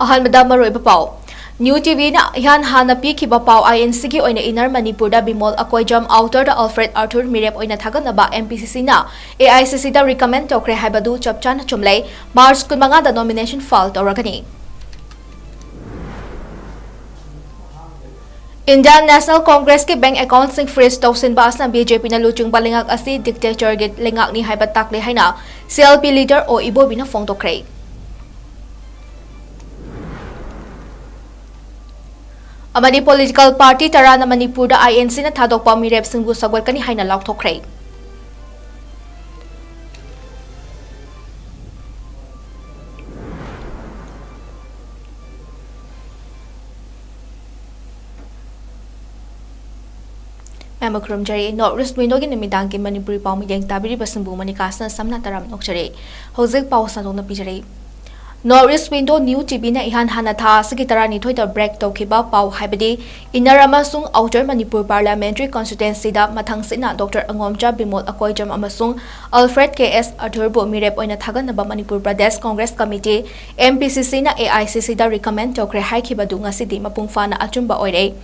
अहमदा मरोइब पाउ newtv na yan hana pi ki ba pau INC gi oina inner manipur da bimol 𝐂𝐲𝐬 outer da alfred arthur mirep oina thagana ba MPCC na AICC da recommend tokre haibadu chapchan chumlei March 15 da nomination file toragani Indian National Congress के bank account सिंह freeze तौसिन बासना BJP ना लुचुंग बालिंगक असी dictator गे लिंगक नि हाइबा ताकले हाइना CLP leader ओ 𝐒𝐵 ना फोंदोक्रे अमदी political party तरा ना मणिपुर दा INC ना थादोकपा मिरेप सिंगबु सगवलकनी हाइना लाउथोक्रे Mamakrum Jari, not risk window in the Midanki Manipuri Palm Yang Tabiri Basambu Manikasna, Samna Taram Nokshare, Jose Pausan on the Pijare. No risk window new Tibina Ihan Hanata, Sekitarani Twitter break Tokiba Pau Habidi, Inaramasung Outer Manipur Parliamentary Constituency da Matang Sina, Dr. 𝐁𝐲𝐰𝐬 𝐴𝐻𝐵 Amasung, Alfred K.S. Athurbo Mirep oina Thaganaba Manipur Pradesh Congress Committee, MPCC na AICC da recommend Tokre Haikibadu Ngasidi Mapungfana Achumba Oire.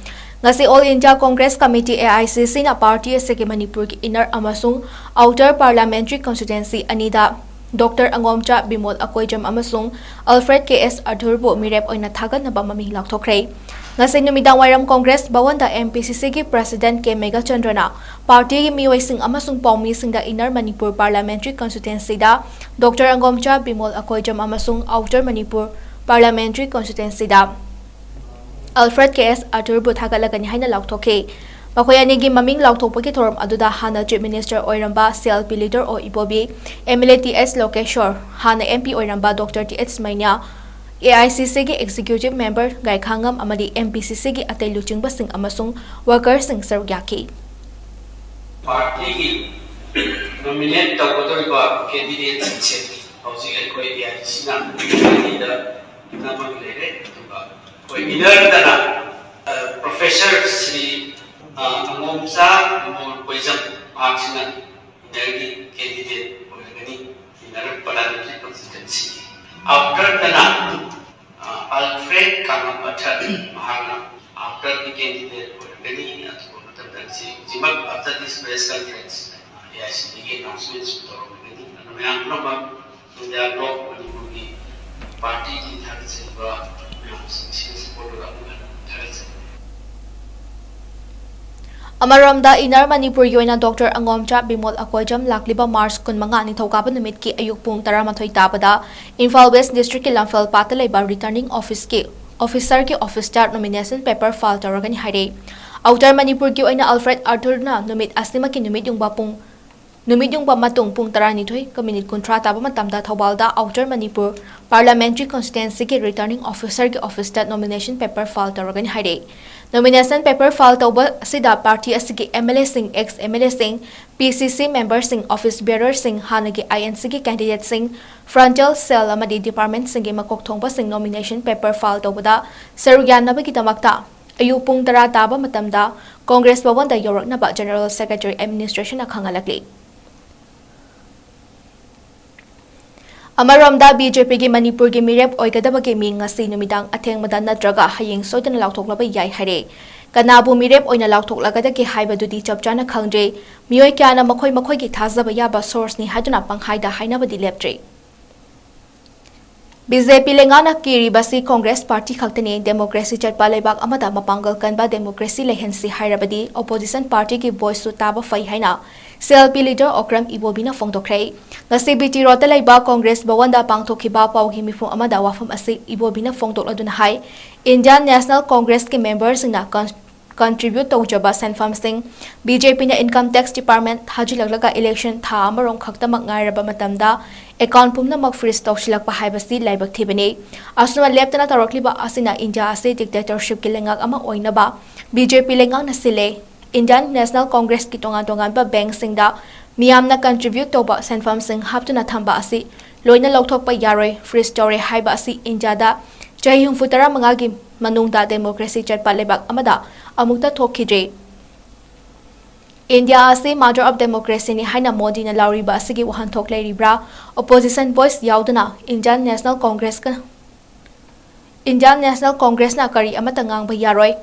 Ngasi All India Congress Committee AICC na party asiki Manipur ki inner amasung outer parliamentary constituency anida Dr. 𝐁𝐲𝐰𝐬 amasung Alfred K.S. Athurbo mirep oina thaganaba maming laukthokre ngasi numidang wairam Congress Bhawan da MPCC ki President 𝐂𝐲𝐻 Chandrana party ki mioi sing amasung paumi sing da inner Manipur parliamentary constituency da Dr. 𝐁𝐲𝐰𝐬 amasung outer Manipur parliamentary constituency da Alfred K.S. Athurbo thagalagani haina laukthokhe Makoyanigi maming lauktokpagi thoram aduda hana Chief Minister oiramba CLP leader o 𝐒𝐵 MLA T.S. Lokeshwar hana MP oiramba Dr. T.H. Maina AICC gi executive member 𝐶𝐲𝐰𝐻 amadi MPCC gi atay luchingba sing amasung worker sing 𝐶𝐿P party gi nominate tawdoriba candidate sing hauji aikoi AICC na leader namang lere winner dana Professor Sri 𝐁𝐲𝐰𝐬 aksina winner candidate olagani winner parliamentary constituency after dana Alfred K.S. mahana after the candidate olagani atu matam si jimak after this press conference AICC announcements olagani mayam nama India block Manipuri party ki thakse Amaramda inner Manipur yoina Dr. 𝐁𝐲𝐰𝐬 𝐴𝐻𝐵 lakliba March 15 ni thokaba numit ki ayuk pung 13 tabada Imphal West District ki Lamphel pata leiba returning office ki officer ki office start nomination paper file taragani haire outer Manipur ki oina Alfred Arthur na numit asnima ki numit yung matung pung 12 ka minute kontra taba matamda Thaubalda outer Manipur parliamentary constituency ki returning officer ki office start nomination paper file taragani haire Nomination paper file tauba sida party asigi MLA sing ex MLA sing PCC member sing office bearer sing hanagi INC ki candidate sing frontal cell amadi department sing makok thongba sing nomination paper file taubada serugyanaba ki tamakta ayupung tara taba matamda Congress Bhawan da yoraknaba General Secretary Administration akhangalakli Amaramda BJP gi Manipur gi mirep oigadaba gi mi ngasi numidang athengmada natraga haying soidana lauktoklaba yai hare kanabu mirep oina lauktoklagada ki haibadudi chapchana khangje mioi kyana makhoi gi thazaba yaba source ni haduna panghaida hainabadi leptre BJP lengana kiri basi Congress Party khaktani democracy chatpa leibak amada mapangal kanba democracy lehensi hairabadi opposition party ki voice su taba fai haina CLP leader Okram 𝐒𝐵 fongtokhrei ngasi BT rota leiba Congress Bhawan da pangthokhiba pauhi mifum amada wafam asi 𝐒𝐵 fongtokladuna hai Indian National Congress ki members na contribute tawjaba senfam sing BJP na income tax department hajilaglaga election tha amarong khaktamak ngairaba matamda account pumna mak freeze tawsilakpa haibasi laibak thibani asuma leptana tarakliba asina India ase dictatorship ki lengak ama oinaba BJP lengak na sile Indian National Congress ki tongan ba bank singda miyamna contribute toba senfam sing haptuna thamba asi loina lokthokpa yaroi freeze tore haiba asi India da chahi humfutara mangagi manungda democracy chatpa lebak amada amukta thokhidre India ase mother of democracy ni haina Modi na lauriba asigi wahan thoklei ribra opposition voice yaudana Indian National Congress ka Indian National Congress na kari amata ngang bayaroi.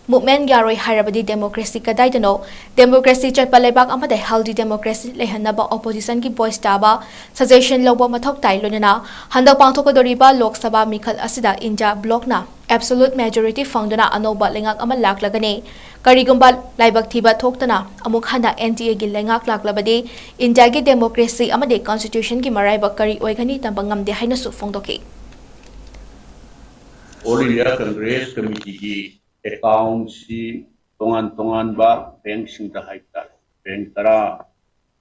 Movement yaroi harabadi democracy kadaidano democracy chatpa leibak amade healthy democracy lehanaba opposition ki voice taba suggestion lobo mathok tai lonana handak pangthokadoriba Lok Sabha mikhal asida India block na absolute majority fangduna anoba lengak ama laklagani karigumba laibak thiba thoktana amuk handa NTA gi lengak laklabadi India gi democracy amade constitution ki maraiba kari oigani tambangamde haina su phongdoki All India Congress Committee account si tongan ba bank sing ta haita bank tara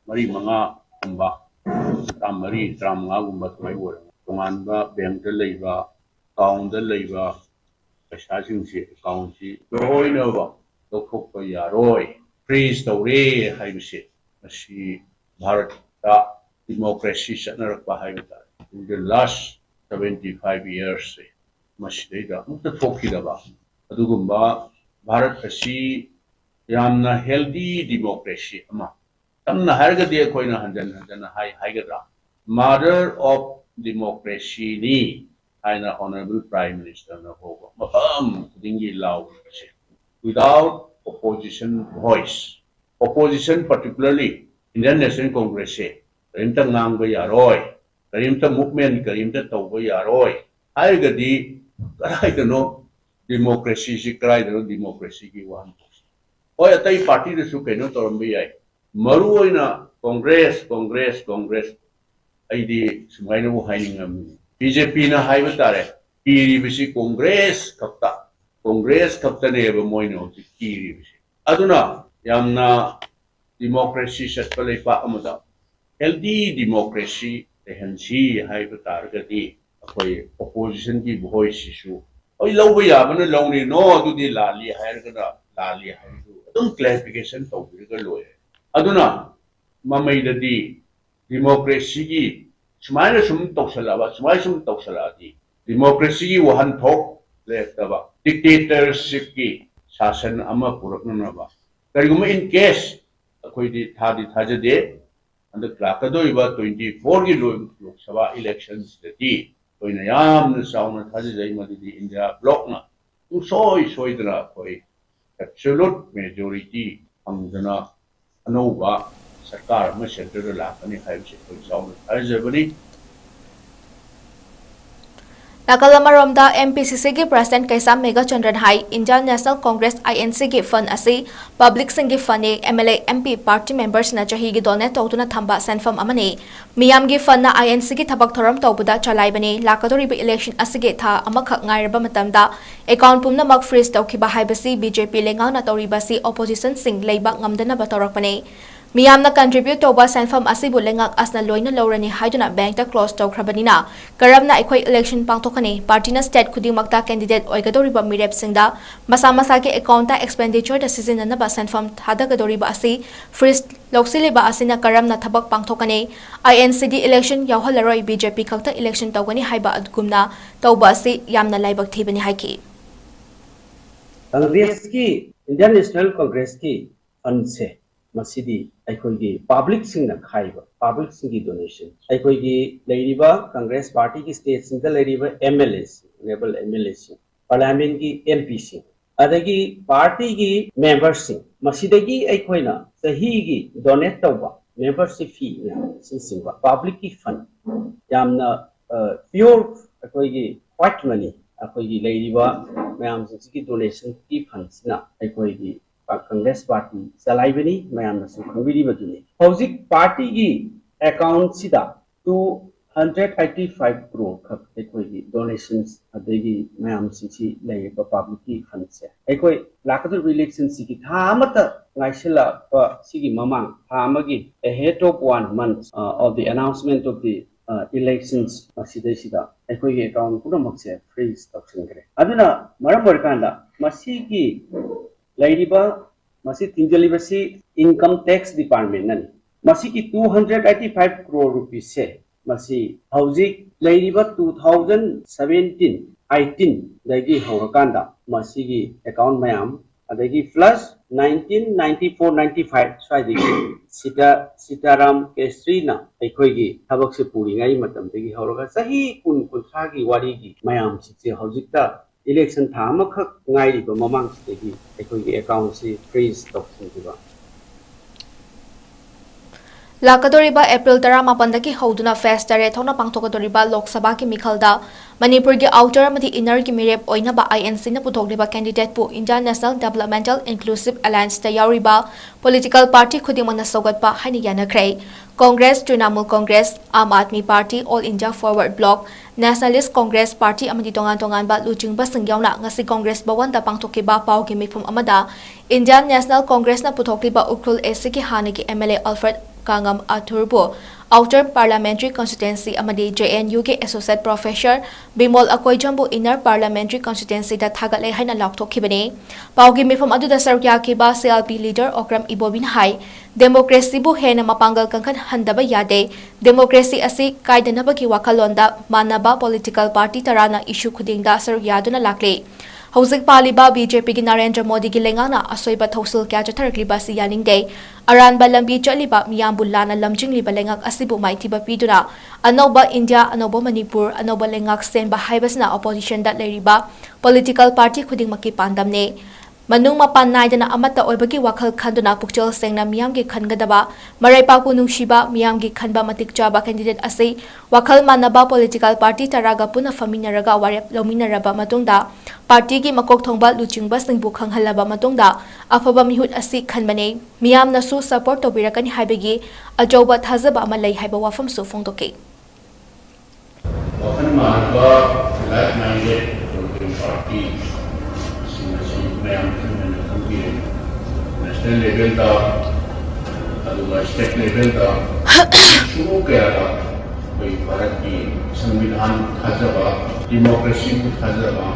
mari mga umba tamari tramnga umba mai wor tongan ba bank da leiba account da leiba paisa sing si account si roi no ba dokok pa ya roi freeze to re haibsi si Bharat ta democracy satnarak pa haita in the last 75 years Masida Mutafokidaba Adugumba Bharat Asi Yamna healthy democracy Ama Tamna Hargadi Koina Handana Higada Mother of democracy ni Aina Honorable Prime Minister Nahogo Mafam Dingi Lao without opposition voice. Opposition particularly Indian National Congress Karimta Nanga Yaroi Karimta movement Karimta Togo Yaroi Hargadi I don't know democracy si cry no democracy ki one. Oy atai party de su keno torombi ai. Maru na Congress ai di sumai no hainingam. BJP na haiba tare. Kiri bisi Congress kapta ne ba moino kiri bisi. Aduna yamna democracy satpalai pa amada. Healthy democracy lehansi haiba tare gadi. Opposition ki voice issue. Oh, low yabana lonely no to the lali hire lali hire. Don't clarification to the lawyer. Aduna Mamay the democracy smile sum toxalaba, smile sum toxalati. Democracy wahan talk left about dictatorship ki sasan ama puraknaba. Kariguma in case akoy di thadi and the Krakado about 24 Lok Sabha elections the Koinayam sound Haji India block na. Soidra koi absolute majority Angana Anova Sakar Messenger Lapani Hives sound Haji Nakalamaramda MPCC ki President 𝐂𝐲𝐰𝐬 hai Indian National Congress INC ki fund asi public singi fund MLA MP party members na chahi gi donate tawtuna thamba sanfam amani miyam gi fund na INC ki thabak thoram tawbuda chalaibani lakadori bi election asige tha amakhak ngairaba matamda account pumna mak freeze tawkhiba haibasi BJP lengang na tawribasi opposition sing leibak ngamdana batarakpani Miyamna contribute to ba sanfam asibu lengak asna loina lorani haiduna bank ta close to khrabanina karamna ekhoi election pangthokani party na state khudingmakta candidate oigadoriba mirep singda masa masa ke account ta expenditure ta season na ba sanfam thadagadoriba asi first loksiliba asina karamna thabak pangthokani INCD election yawhalaroi BJP khakta election tawgani haiba adgumna tawba asi yamna laibak thibani haiki Congress ki Indian National Congress ki fund se masidi aikoigi public sing na khaiba public sing ki donation aikoigi leiriba Congress party ki state sing da leiriba MLAs enable MLAs parliament ki MP sing adagi party ki members sing masidagi aikoina sahi ki donate tawba membership fee sing ba public ki fund yamna pure aikoigi white money aikoigi leiriba mayam sing ki donation ki funds na aikoigi Congress party Salaibani Mayam Sukhubidi Batuni. Housing party gi account sida 285 crore equity donations adegi Mayam Sisi lay public funds. Equi Lakatu election Siki Hamata Naishila Sigi Mamang Hamagi ahead of 1 month of the announcement of the elections Sida Equi account Kudamakse freeze toxingre. Aduna Maramurkanda Masiki Laidiba Masi Tinjalibasi Income Tax Department Nani. Masi ki 285 crore rupees se Masi Housing Laidiba 2017-18 Dagi Horakanda Masi ki account mayam adagi plus 1994-95 swaidagi Sitaram Kestri na aikhoigi thabak se puringai matam dagi horoga sahi kun kunthagi wari gi mayam se hojikta election thama khak ngai ri ba mamang dagi aikhoigi account se freeze toksingiba Lakadoriba April 18 ki hoduna fest tare thona pangthokadoriba Lok Sabha ki mikhalda Manipur gi outer amadi inner ki mirep oina ba INC na puthokliba candidate pu Indian National Developmental Inclusive Alliance ta yauriba political party khudimana sogatpa haini yanakrai Congress Trinamool Congress Aam Aadmi Party All India Forward Bloc Nationalist Congress Party amadi tongan ba luchingba singyauna ngasi Congress bawan da pangthokiba pau ki mifum amada Indian National Congress na puthokliba Ukrul AC ki hani ki MLA Alfred Kangam Athurbo Outer Parliamentary Constituency amadi JNU ke Associate Professor Bimol Akoijambu Inner Parliamentary Constituency da thagale haina lakthokibani paugi mifam adu da sarkya ki ba CLP leader Okram Ibobin hai democracy bu hena mapangal kankan handaba yade democracy asi kaidanaba ki wakalonda manaba political party tarana issue khudingda sarkya duna lakle Hauzik paliba BJP ki Narendra Modi ki lengana asoiba thosul kya chatharkliba si yaningde aranba lambi chaliba miyambu lana lamjingliba lengak asibu maithiba piduna anoba India anoba Manipur anoba lengak senba haibasna opposition da leriba political party khudingmaki pandamne Manung mapan naidana amata oibagi wakhal khanduna pukchal sengna miyamgi khangadaba maraipaku nungsiba miyamgi khanba matik chaba candidate ase wakhal manaba political party taraga puna faminaraga warep lominaraba matungda party gi makok thongba luchingba singbu khanghalaba matungda afaba mihut ase khanbane miyamna su support tobirakani haibagi ajoba thazaba amalai haiba wafam su phongdoke wakhal manaba like minded party national level da aduga state level da shuru kya da koi bharat ki संविधान khajaba democracy ko khajaba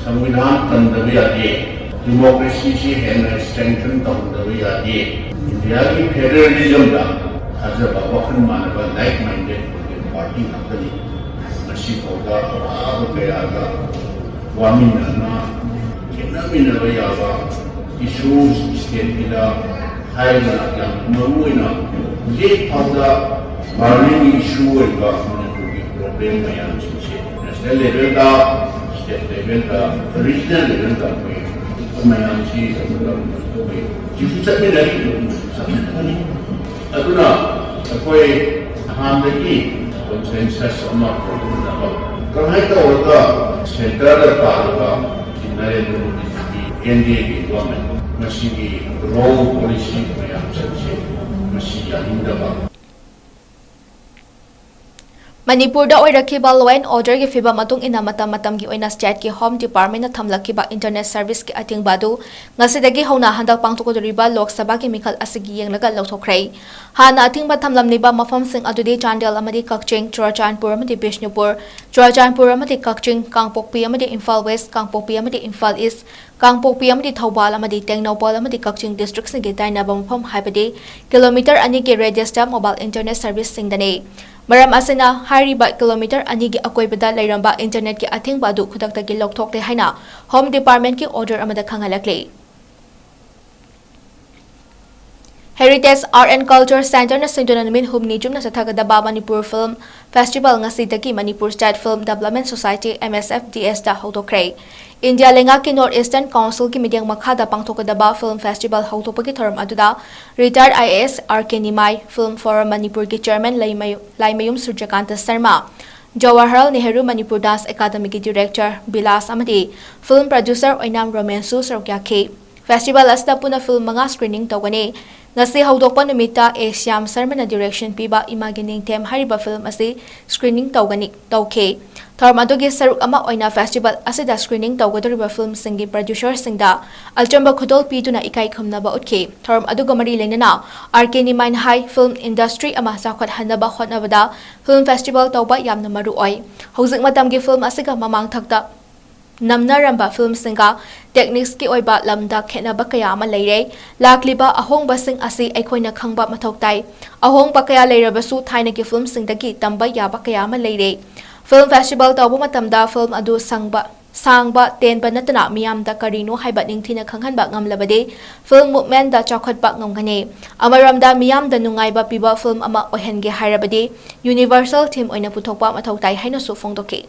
संविधान kandabi ade democracy se hena strengthen kandabi ade india ki federalism da khajaba wakhan manaba like minded party nakali masi koga abu kya ga waminna Minaba yaba issues state kida haina yang mamuina je phauda burning issue eba manipuri problem mayam chhe national level da state level da regional level da mayam chi sabda koi jisu chatme nahi sabni aduna koi hamdaki consensus ama problem da kahai ta hoga center da paruga Narendra Modi ki NDA ki government masi ki wrong policy mayam chhe masi yanindaba Manipur da oirakiba law and order ki fiba matung ina matam gi oina state ki home department na thamlakiba internet service ki ating badu ngasidagi hona handak pangtokodoriba Lok Sabha ki mikhal asigi yenglaga lawthokrai hana ating ba thamlamniba mafam sing adudi Chandel amadi Kakching Churachandpur amadi Bishnupur Churachandpur amadi Kakching Kangpokpi amadi Imphal West Kangpokpi amadi Imphal East Kangpokpi amadi Thawbal amadi Tengnopal amadi Kakching district singi dainaba mafam haibadi kilometer ani ki radius da mobile internet service singdane Maram asina hariba kilometer ani gi akoibada lairamba internet ki athing badu khudakta gi lokthokle haina home department ki order amada khangalakle Heritage Art and Culture Center na sindonanamin humni jumna sa thagadaba Manipur Film Festival ngasi dagi Manipur State Film Development Society MSFDS da hodokrai India lenga ki North Eastern Council ki midyang makhada pangthokadaba Film Festival hodopagi thoram aduda retired IAS 𝐷𝐿 Film Forum Manipur ki chairman Laimayum Surjakanta Sharma Jawaharlal Nehru Manipur Dance Academy ki director Bilas amadi film producer Oinam Romensu Sarkyakhe Festival asda puna film manga screening tawani ngasi haudokpa numita Syam Sharma na direction piba Imagining Them hariba film asi screening tawgani tawkhe Tharmadogi saruk ama oina festival asida screening tawgadoriba film singi producer singda alchamba khudol piduna ikai khumnaba utke tharm aduga mari lenana 𝐷𝐿 high film industry ama sakhwat hanaba khotnabada film festival tawba yamna maru oi hojik matamgi film asiga mamang thakta namnaramba film singa techniques ki oiba lamda khenaba kaya ama leire lakliba ahongba sing asi aikhoina khangba mathoktai ahongba kaya leirabasu thaina ki film singdagi tamba yaba kaya ama leire Film Festival tawba matamda film adu Sangba tenba natana miyamda karino haiba ningthina khanghanba ngamlabade film movement da chawkhatba ngamgane amaramda miyamda nungaiba piba film ama ohenge hairabade universal theme oina puthokpa mathau tai haina su phongdoke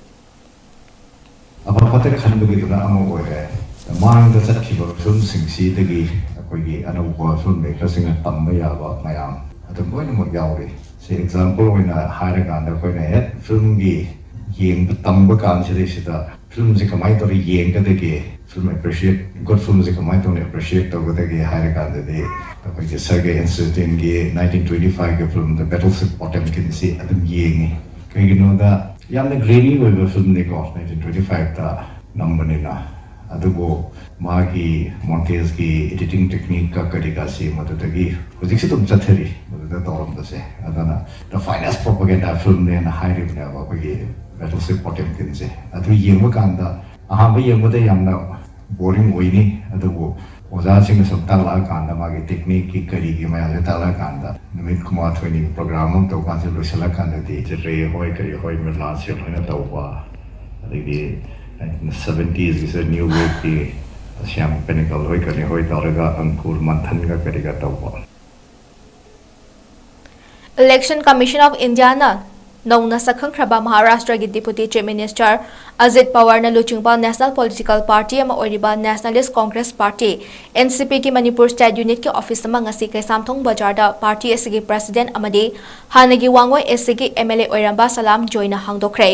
apa pate khanbagi duna amo oire mang da chatkiba film singsi dagi akoigi anauba film maker singa tamba yaba mayam adum boina mo yauri se example oina hairaga anda koina het film gi yeng tamba kan sida film se kamai tori yeng ka dege film appreciate good film se kamai tori appreciate to dege hairaga anda de akoigi 𝐍𝐶𝐰𝐬 gi 1925 ge film the battleship Potemkin si adum yeng kai no da yamna grainy oiba film ne ko 1925 ta number na adugo magi montage ki editing technique ka kariga si madagi hojik se tum chatheri madada toram da se adana the finest propaganda film ne na high review na ba gi battleship Potemkin se adu yengba kanda ahamba yengba da yamna boring oini adugo oza sing sabta la kanda magi technique ki kari gi ma ya ta la kanda nimit kuma training program to kan se losala kanda di re hoi kari hoi me la se hoina to ba adigi in the 70s is a new way ki siam pinnacle hoi kari hoi taraga ankur manthan ga kariga to ba Election Commission of India na Nauna Sakhangkraba Maharashtra gi Deputy Chief Minister Ajit Pawar na luchungpa National Political Party ama oiriba Nationalist Congress Party NCP ki Manipur State Unit ki office ma ngasi kai Samthong Bazar da party asigi president amadi hanagi wangoi asigi MLA oiramba Salam joina hangdokre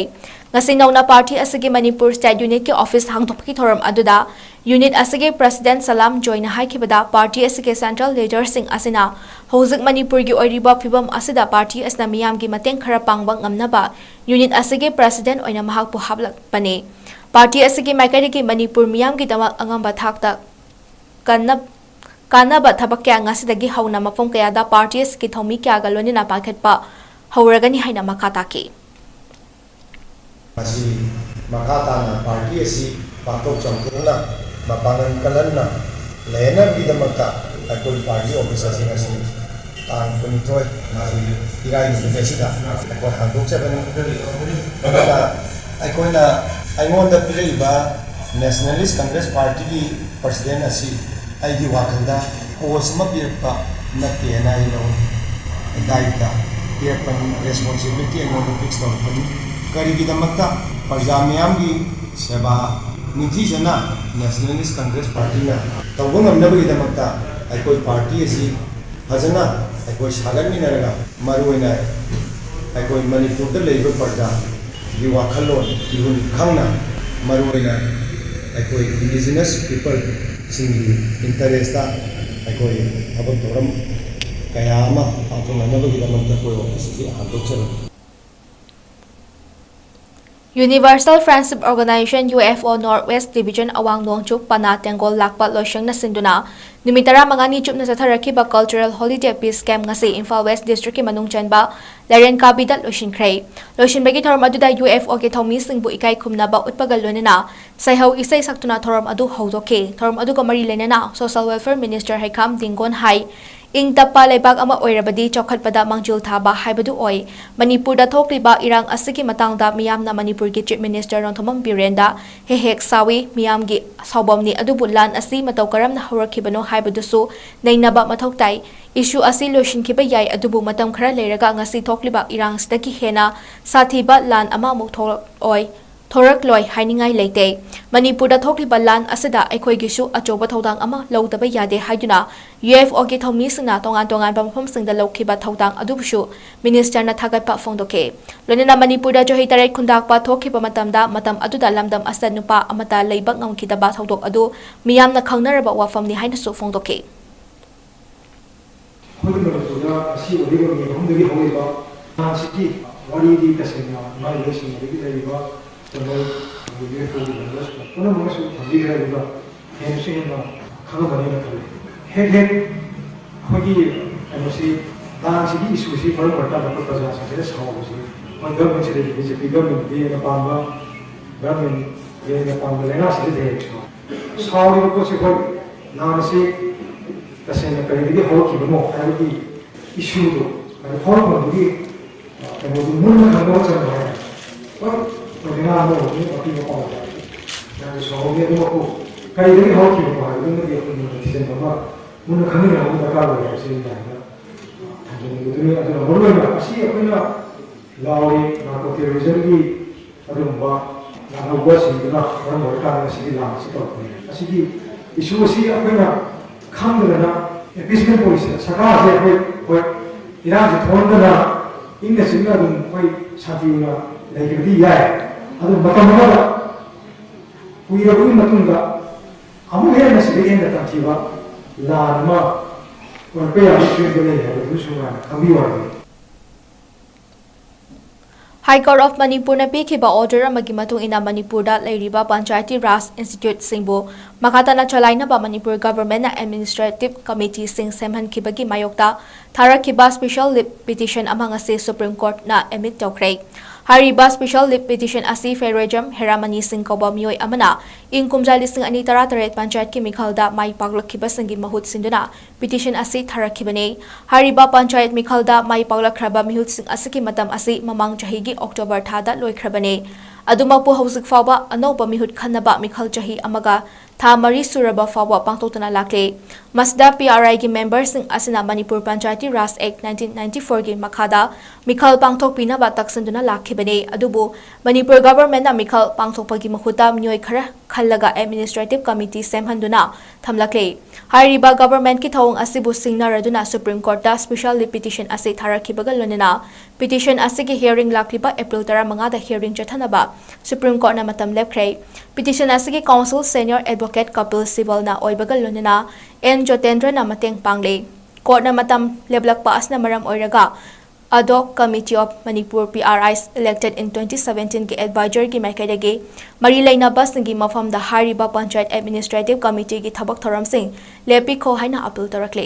ngasi nauna party asigi Manipur State Unit ki office hangdokki thoram aduda unit asigi president Salam joina haikibada party asigi central leader sing asina hojik Manipur gi oiriba phibam asida party asna miyam gi mateng khara pangbang ngamnaba unit asigi president oina mahak pu hablak pane party asigi maikari ki Manipur miyam gi damak angamba thakta kanaba thabak kya ngasidagi hauna mafom kaya da party asigi thomi kya galoni na pakhetpa hauragani haina makata ki Masih makata na party asi patok changkuna mapangan kalanna lena bidamaka akol party office asi ngasi tang punitoy masih irai ni besida ko handok seven kada aikoina aimon da pilaiba Nationalist Congress Party ki president asi aigi wakalda osma pirpa na pena ilo daita pirpan responsibility and fix to kari ki damakta parjamyam ki seba nithi jana Nationalist Congress Party na tawang amna ki damakta aikoi party asi hajana aikoi sagan ni naraga maruina aikoi Manipur da leiba parja gi wakhalon ihun khangna maruina aikoi indigenous people singi interest ta aikoi abang toram kaya ama atong na ki damakta ko office handok chalo Universal Friendship Organization UFO Northwest Division Awang Nongchuk Pana Tengol Lakpa Loishang na sinduna numitara mangani chup na satharakiba cultural holiday peace camp ngasi Imphal West District ki manung chanba Laren Kabidat Loishin Khrei Loishin bagi thoram adu da UFO ke thomi singbu ikai khumna ba utpagal lonena saihau isai saktuna thoram adu haudoke thoram adu ko mari lenena Social Welfare Minister Haikam Dinggon Hai ing tapa leibak ama oirabadi chokhatpada mangjul thaba haibadu oi Manipur da thokliba irang asigi matangda miyamna Manipur gi Chief Minister Ronthomam Birenda 𝐻𝐿𝐸 miyam gi saubamni adubu lan asi matau karamna horakhibano haibadusu nainaba mathoktai issue asi loishin khiba yai adubu matam khara leiraga ngasi thokliba irang staki hena sathiba lan ama muk oi thorak loi hainingai leite Manipur da thokliba lan asida aikoi gisu achoba thodang ama lodaba yade haiduna UFO ki thomi singna tongan bamphom singda lokhiba thodang adubsu minister na thagatpa phongdoke lonena Manipur da johi tarai khundak pa thokhiba matamda matam aduda lamdam asa nupa amata leibak ngamkhidaba thodok adu miyamna khangnaraba wafam ni haina su phongdoke hoidona asi odigo ni homdegi hoiba siki wari di kasena mai lesin degi deiba tono UFO tono mosu thabigra diba hemsena khaga bani na thale hek hogi anosi dan sigi isu si par parta na praja sa sawo si manga mo chile di je piga mo di na pamba gamen ye na pamba lena si de sawo ko si ko na si kasena kari di ho ki mo ari di isu do ari ho mo di mo di mo na ho cha na ko to dina mo ni ko ti ko 소음이 되고 가이들이 하기로 하는 게 되는 거가 오늘 강의를 하고 나가고 있습니다. 단순히 아주 모르는 것이 그냥 라오리 나고 테러리즘이 아주 뭐 나하고 것인가 그런 뭘까 시기 나시도 시기 이슈시 그냥 강들나 비슷한 보이스 사가세 그 이라지 돈들나 인내 생각은 거의 사디나 내게 야에 아주 마땅하다 우리가 우리 맞는가 아무 해야 시대에 있는 단티와 라마 월배야 시대에 무슨 감비와 High Court of Manipur na pikiba order amagi matung ina Manipur da lairiba Panchayati Raj Institute singbu makata na chalai na ba Manipur Government na Administrative Committee sing semhan kibagi mayokta tharakiba special lip petition amang ase Supreme Court na emit tawkre hariba special lip petition asi Federalism Heramani sing koba miyoy amana ing kumjali sing ani tarat panchayat ki mikhalda mai paglakhiba singi mahut sinduna petition asi tharakibane hariba panchayat mikhalda mai paglakhraba mihut sing asiki matam asi mamang chahigi October thada loikhrabane adumapu hauzik fawba anoba mihut khanaba mikhal chahi amaga tha mari suraba fawba pangtotana lakle masda PRI gi members sing asina Manipur Panchayati Raj Act 1994 gi makhada mikhal pangthok pina ba taksanduna lakhibane adubu Manipur government na mikhal pangthokpagi mahuta myoy khara khallaga administrative committee semhanduna thamlakle hariba government ki thawng asibu singnaraduna Supreme Court da special petition ase tharakhibaga lonena petition asigi hearing lakliba April 15 da hearing chathanaba Supreme Court na matam lepkhre petition asigi council senior advocate 𝐂𝐲𝐶 na oibaga lonena N Jotendra na mateng pangle court na matam leblak paas na maram oiraga ad hoc committee of Manipur PRIs elected in 2017 ki advisor ki maikaidagi mari laina bas ngi mafam da hariba panchayat administrative committee ki thabak thoram sing lepi kho haina appeal tarakle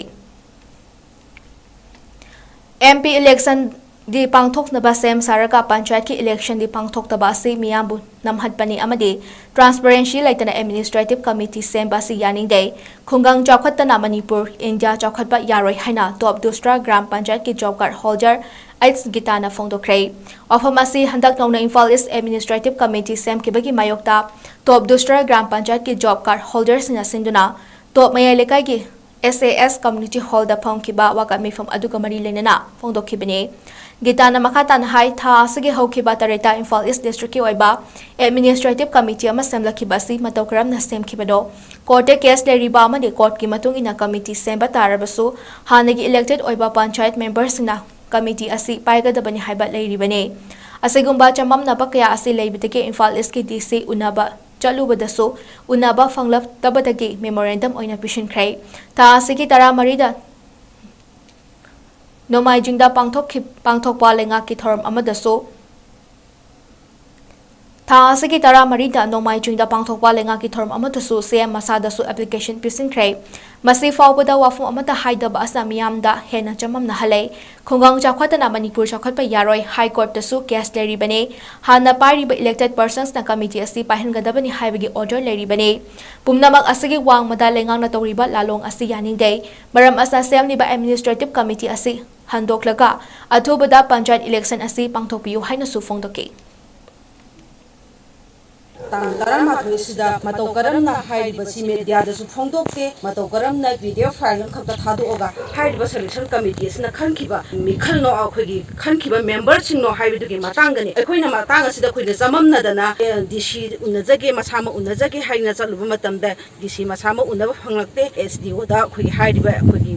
MP election di pangthok na ba sem saraka panchayat ki election di pangthok ta ba si miyambu namhat pani amadi transparency laitana administrative committee sem ba si yaning dei khungang chawkhat na Manipur India chawkhat ba yaroi haina top dustra gram panchayat ki job card holder 𝐻𝐸𝐲 na phongdokre ofamasi handak nongna Imphal East administrative committee sem ki bagi mayokta top dustra gram panchayat ki job card holders na sinduna top mayai lekai ki SAS community hall da phom ki ba waka mifam aduga mari lenana phongdokhibane Gitana makatan hai tha asigi haukiba tareta Imphal East district ki oiba administrative committee ama semlaki basi matokram na sem kibado court case le riba ma de court ki matung ina committee semba tarabasu hanagi elected oiba panchayat members na committee asi paigadabani haiba leiribane asigumba chamam na bakya asi leibitake Imphal East ki DC unaba chalubadasu unaba fanglap tabadagi memorandum oina pishin krai ta asigi tara marida nomai jingda pangthokpa lenga ki thoram amadasu tha asigi tara marida nomai jingda pangthokpa lenga ki thoram amadasu CM masadasu application pisin krai masi fawbada wafum amata haidaba asamiyam da hena chamam na halai khungang chakhatana Manipur chakhatpa yaroi high court tasu case leri bane hana pariba elected persons na committee asi pahingadabani haibagi order leri bane pumnamak asigi wang mada lengang na toriba lalong asi yaning dei maram asa sem ni ba administrative committee asi handoklaga athubada panchayat election asi pangthokpiu haina su phongdoke tang karam sida matau karam na hairi basi media da su phongdokte matau karam na video file khakta thadu oga hairi ba selection committee sina khankiba mikhal no akhogi khankiba member sing no hairi dugi matang gani ekhoina matang asida khoina jamam na dana DC unajage masama unajage haina chaluba matamda DC masama unaba phanglakte SDO da khogi hairi ba khogi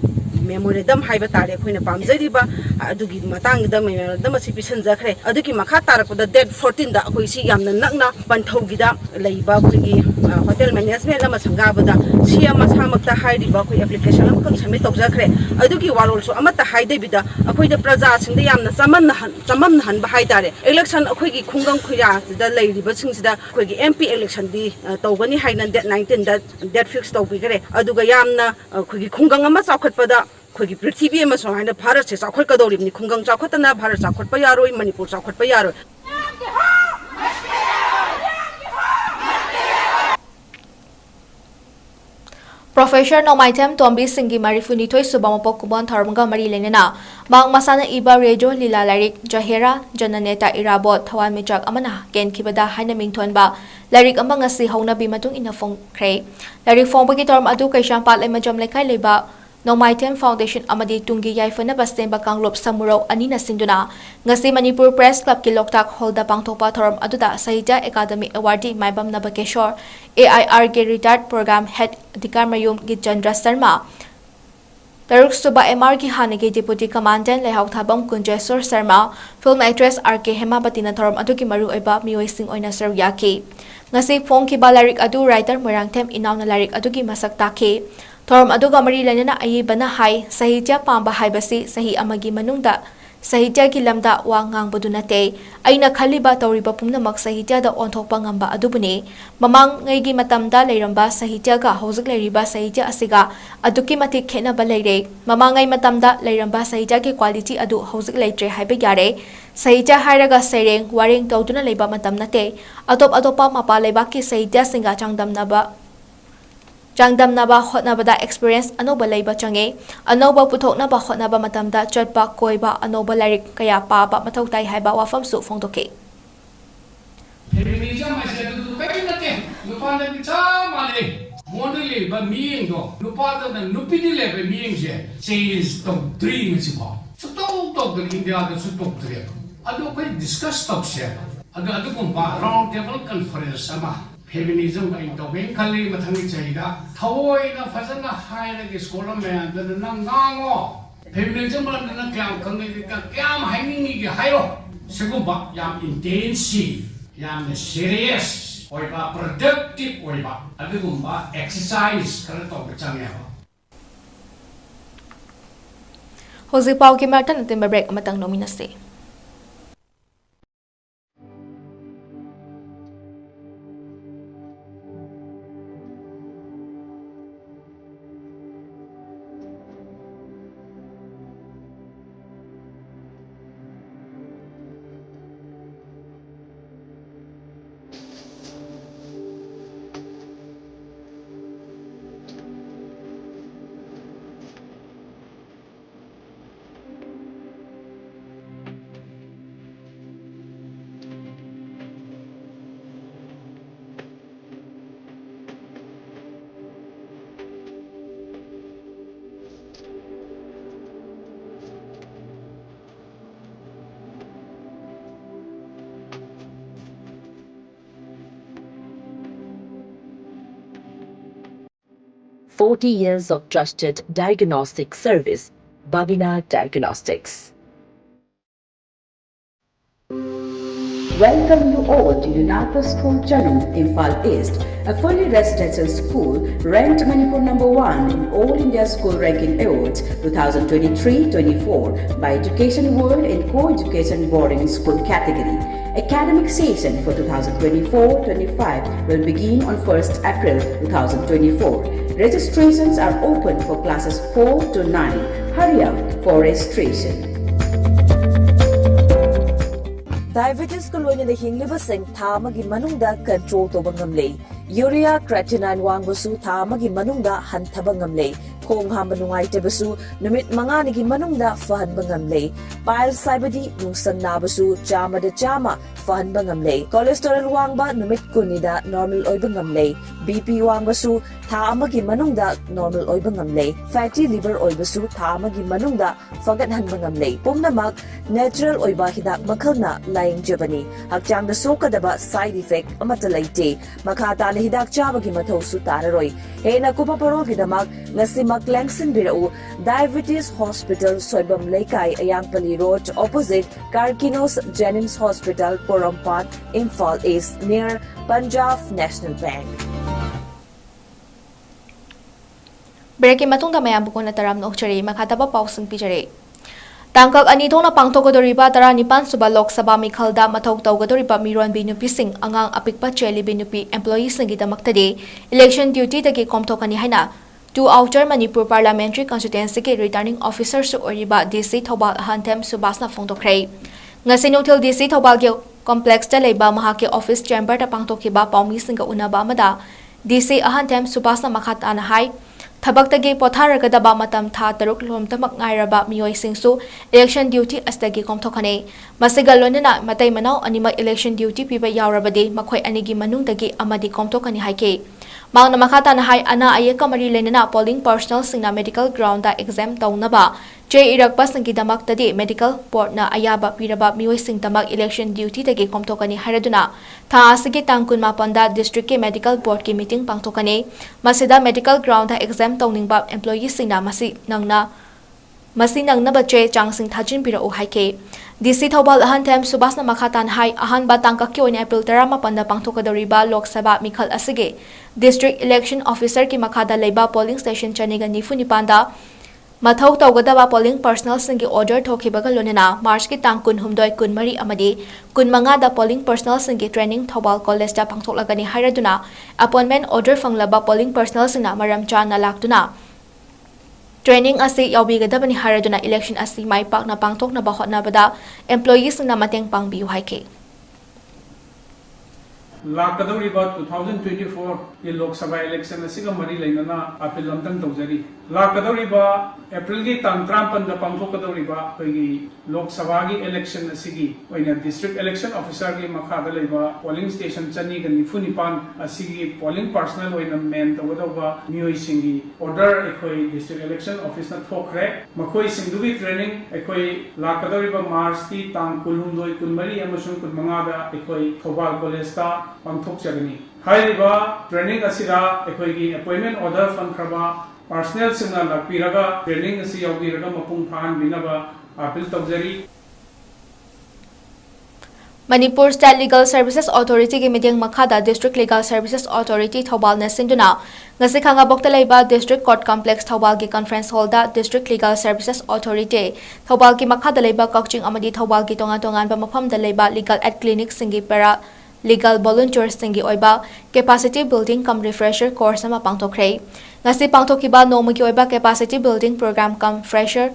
memorandum haiba tare khoina pamjariba adugi matang da memorandum asi pisan jakhre adugi makha tarakda date 14 da khoi si yamna nakna panthogi da leiba khogi hotel management lama sangabada sia masamakta hairiba khoi application am kan submit tawjakhre adugi warol so amata haidebida akhoida praja singda yamna chamam han ba haidare election akhoigi khungang khoya da leiriba singsida khoigi MP election di tawgani haina date 19 da date fix tawbigre aduga yamna khoigi khungang ama chawkhatpada khogi prithvi ama so haina bharat se chawkhat kadoribni khungang chawkhatana bharat chawkhat pa yaroi Manipur chawkhat pa yaroi Professor Nomaitem Tombi Singhi Marifuni Subamapok Kuban Tharmanga Mari Lenina, Mang Masana Iba Rejo Lila Larik, Jahera, Jananeta Irabot, Tawan Mijak Amana, 𝐁𝐾𝐈𝐻 Haina Mingtonba, Larik Amangasi Hona Bimatung in a Fong Cray, Larik Fombagitorm Adu Kaishan Pat Lemajam Lekai Leba, Nomaitem Foundation Amadi Tungi Yaifana Bastemba Kanglop Samuro Anina Sinduna, Ngasi Manipur Press Club Kiloktak Holda Pangtopa Toram Aduda, Sahitya Academy Awardee Maibam Nabakeshor, 𝐴𝐼RK Retired Program Head 𝐷𝐿 Chandra Sharma, Taruk Suba MRK Hanagi Deputy Commandant Lehau Thabam Kunjesor Sharma, Film Actress RK Hemabatina Thoram Aduki Maru Eba Miyoising Oina Sir Yaki, Ngasi Phong Kiba Larik Adu Writer Merangtem Inaw na Larik Aduki Masak Taki, Thoram Aduga Mari Lanina Ayibana Hai, Sahitya Pamba Haibasi, Sahi Amagi Manungda, Sahitya ki lamda wa ngangbadu nate aina khaliba tawriba pumnamak sahitya da onthokpa ngamba adubuni mamang ngai gi matamda leiramba sahitya ga hojik leiriba sahitya asiga aduki matik khena ba leire mamang ngai matamda leiramba sahitya ki quality adu hojik leitre haibe yare sahitya hairaga sereng wareng tawduna leiba matam nate atopa mapa leiba ki sahitya singa Changdamnaba hotnabada experience anoba leiba change anoba puthoknaba hotnaba matamda chatpa koiba anoba larik kaya paba mathau tai haiba wafam su phongdoke feminism asedu kai nate nupa na bicha male model ba miing do nupa da nupi di le ba miing je change top 3 mi ba so top the india da so top 3 ado kai discuss top share ado kum ba round table conference sama feminism ba into ben khali mathang chaida thoi na fazana hai na scholar me da na ngango feminism ba na kyam khangi ka kyam haingi gi hairo segum ba yam intensive yam serious oiba productive oiba adugum ba exercise kara to ba changya Hozi Pau ki Martin timber break amatang nominasi 40 years of trusted diagnostic service, Babina Diagnostics. Welcome you all to Unapa School Janum, Imphal East, a fully residential school ranked Manipur #1 in All India School Ranking Awards 2023-24 by Education World in Co-Education Boarding School category. Academic session for 2024-25 will begin on 1st April 2024. Registrations are open for classes 4 to 9. Hurry up for registration. Diabetes ko lonya na hinglibasing tamagi manungda control to bangamlay. Urea creatinine wangbusu tamagi manungda hantabangamlay. Kung hamanungay tebasu numit mga nagi manungda fahan bangamlay. Bile saibadi nungsang nabasu chama da chama fahan bangamlay. Cholesterol wangba numit kunida normal oy bangamlay. BP wangbasu tamagi manungda normal oy bangamlay. Fatty liver oy basu tamagi manungda fagathan bangamlay. Pumnamag natural oy ba hidak makalna laying jabani. Hakjang da sokadaba side effect amatalayte. Makata na hidak chabagi mathaw su tararoy. Hena kupaparol gidamag ngasi Lengson Birau Diabetes Hospital Soibam Laikai Ayangpali Road opposite Karkinos Jennings Hospital Porampat Imphal East near Punjab National Bank. Breaking matungda mayambuko na taram no chari makataba pausang pijare. Tangkak anitong na pangtogodoriba tara nipan suba Lok Sabha Mikhalda matawtawgodoriba miron binupising angang apikpa cheli binupi employees ng gitamaktade election duty dagi komtokani haina. To outer Manipur Parliamentary Constituency ke returning officer su oriba DC Thobal Hantem Subasna Fongtokre. Nga sinutil DC Thobal ge complex ta leiba mahake office chamber ta pangtokiba paumi singa unaba amada DC Hantem Subasna Makhat anahai ꯊꯕꯛꯇꯒꯤ ꯄꯣꯊꯥꯔꯒꯗꯕ ꯃꯇꯝ ꯊꯥ 6 ꯂꯣꯝꯇꯃꯛ ꯉꯥꯏꯔꯕ ꯃꯤꯑꯣꯏꯁꯤꯡꯁꯨ election duty ꯑꯁꯤꯗꯒꯤ ꯀꯣꯝꯊꯣꯛꯀꯅꯤ ꯃꯁꯤꯒ ꯂꯣꯏꯅꯅ ꯃꯇꯩ ꯃꯅꯥꯎ ꯑꯅꯤꯃꯛ ꯏꯂꯦꯛꯁꯟ ꯗ꯭ꯌꯨꯇꯤ ꯄꯤꯕ ꯌꯥꯎꯔꯕꯗꯤ ꯃꯈꯣꯏ ꯑꯅꯤꯒꯤ ꯃꯅꯨꯡꯗꯒꯤ ꯑꯃꯗꯤ ꯀꯣꯝꯊꯣꯛꯀꯅꯤ ꯍꯥꯏꯈꯤ ꯃꯥꯡꯅ ꯃꯈꯥ ꯇꯥꯅ ꯍꯥꯏ ꯑꯅꯥ ꯑꯌꯦꯛꯀ ꯃꯔꯤ ꯂꯩꯅꯅ ꯄꯣꯂꯤꯡ ꯄꯔꯁꯣꯅꯦꯜꯁꯤꯡꯅ ꯃꯦꯗꯤꯀꯦल ꯒ꯭राꯎꯟꯗ ꯑꯦꯛꯖꯥꯝ ꯇꯧꯅꯕ ꯆꯦ ꯏꯔꯛꯄꯁꯤꯡꯒꯤꯗꯃꯛꯇꯗꯤ ꯃꯦꯗꯤꯀꯦल ꯕꯣꯔꯗꯅ ꯑꯌꯥꯕ ꯄꯤꯔꯕ ꯃꯤꯑꯣꯏꯁꯤꯡꯗꯃꯛ ꯏꯂꯦꯛꯁꯟ ꯗ꯭ꯌꯨꯇꯤꯗꯒꯤ ꯀꯣꯝꯊꯣꯛꯀꯅꯤ ꯍꯥꯏꯔꯗꯨꯅ ꯊꯥ ꯑꯁꯤꯒꯤ ꯇꯥꯡ 18ꯗ ꯗꯤꯁꯇ꯭ꯔꯤꯛꯀꯤ ꯃꯦꯗꯤꯀꯦल ꯕꯣꯔꯗꯀꯤ ꯃꯤꯇꯤꯡ ꯄꯥꯡꯊꯣꯛꯀꯅꯤ ꯃꯁꯤꯗ ꯃꯦꯗꯤꯀꯦल ꯒ꯭राꯎꯟꯗ ꯑꯦꯛꯖꯥꯝ ꯇꯧꯅꯤꯡꯕ ꯑꯦꯝꯄ꯭ꯂꯣꯌꯤꯁꯤꯡꯅ ꯃꯁꯤ ꯅꯪꯅꯕ ꯆꯦ ꯆꯥꯡꯁꯤꯡ ꯊꯥꯖꯤꯟꯕꯤꯔꯛꯎ ꯍꯥꯏꯈꯤ ꯗꯤꯁꯤ ꯊꯧꯕꯥꯜ ꯑꯍꯟꯊꯦꯝ ꯁꯨꯕꯥꯁꯅ ꯃꯈꯥ ꯇꯥꯅ ꯍꯥꯏ ꯑꯍꯥꯟꯕ ꯇꯥꯡꯀꯛꯀꯤ ꯑꯣꯏꯅ ꯑꯦꯄ꯭ꯔꯤल 18ꯗ ꯄꯥꯡꯊꯣꯛꯀꯗꯧꯔꯤꯕ ꯂꯣꯛ ꯁꯚꯥ ꯃꯤꯈꯜ ꯑꯁꯤꯒꯤ ꯗꯤꯁꯇ꯭ꯔꯤꯛ ꯏꯂꯦꯛꯁꯟ ꯑꯣꯐꯤꯁꯔꯒꯤ ꯃꯈꯥꯗ ꯂꯩꯕ ꯄꯣꯂꯤꯡ ꯁ꯭ꯇꯦꯁꯟ 294ꯗ ꯃꯊꯧ ꯇꯧꯒꯗꯕ ꯄꯣꯂꯤꯡ ꯄꯔꯁꯣꯅꯦꯜꯁꯤꯡꯒꯤ ꯑꯣꯔꯗꯔ ꯊꯣꯛꯈꯤꯕꯒ ꯂꯣꯏꯅꯅ ꯃꯥꯔꯆꯀꯤ ꯇꯥꯡ 18, 23 ꯑꯃꯗꯤ 25ꯗ ꯄꯣꯂꯤꯡ ꯄꯔꯁꯣꯅꯦꯜꯁꯤꯡꯒꯤ ꯇ꯭ꯔꯦꯅꯤꯡ ꯊꯧꯕꯥꯜ ꯀꯣꯂꯦꯖꯇ ꯄꯥꯡꯊꯣꯛꯂꯒꯅꯤ ꯍꯥꯏꯔꯗꯨꯅ ꯑꯦꯄꯣꯏꯟꯃꯦꯟ ꯑꯣꯔꯗꯔ ꯐꯪꯂꯕ ꯄꯣꯂꯤꯡ ꯄꯔꯁꯣꯅꯦꯜꯁꯤꯡꯅ ꯃꯔꯝ ꯆꯥꯅ ꯂꯥꯛꯇꯨꯅ ट्रेनिंग असी याउबीगदबनी हारदुना इलेक्शन असी माई पाकना पांगथोकनबा होटनाबदा एम्प्लॉयीसिंगना मतेंग पांगबियु हाइके लाकदौरीबा 2024 की लोकसभा इलेक्शन असिगा मरी लेनना अपील लमतंग तौजरी लाकदौरीबा अप्रैल की तांग 53 दा पांगथोकदौरीबा कोई लोकसभा की इलेक्शन असिगी ओइना डिस्ट्रिक्ट इलेक्शन ऑफिसर की मखादा लेबा पोलिंग स्टेशन 294 असिगी पोलिंग पर्सनल ओइना मेन तौगदौबा मियोई सिंगी ऑर्डर एकोई डिस्ट्रिक्ट इलेक्शन ऑफिसर थोखरे मखोई सिंगुगी ट्रेनिंग एकोई लाकदौरीबा मार्च की तांग 19 23 अमसुंग 25 दा एकोई थोबाल कॉलेज ता पांगथोकजगनी हाइरिबा ट्रेनिंग असिदा एकोईगी अपॉइंटमेंट ऑर्डर फंखरबा पर्सनल सिंगना लापीरगा ट्रेनिंग असी याउबीरगा मपुंग फाहनबिनबा अपील तौजरी Manipur state legal services authority की मीटिंग मखादा district legal services authority Thoubal ने सिंधुना ngasi khangabokta leiba district court complex thobal ki conference hall da district legal services authority thobal ki makhada leiba Kakching amadi thobal ki tongan tongan ba mafam da leiba legal aid clinic singi para legal volunteers singi oiba capacity building cum refresher course ama pangthokre ngasi pangthokiba noma ki oiba capacity building program cum fresher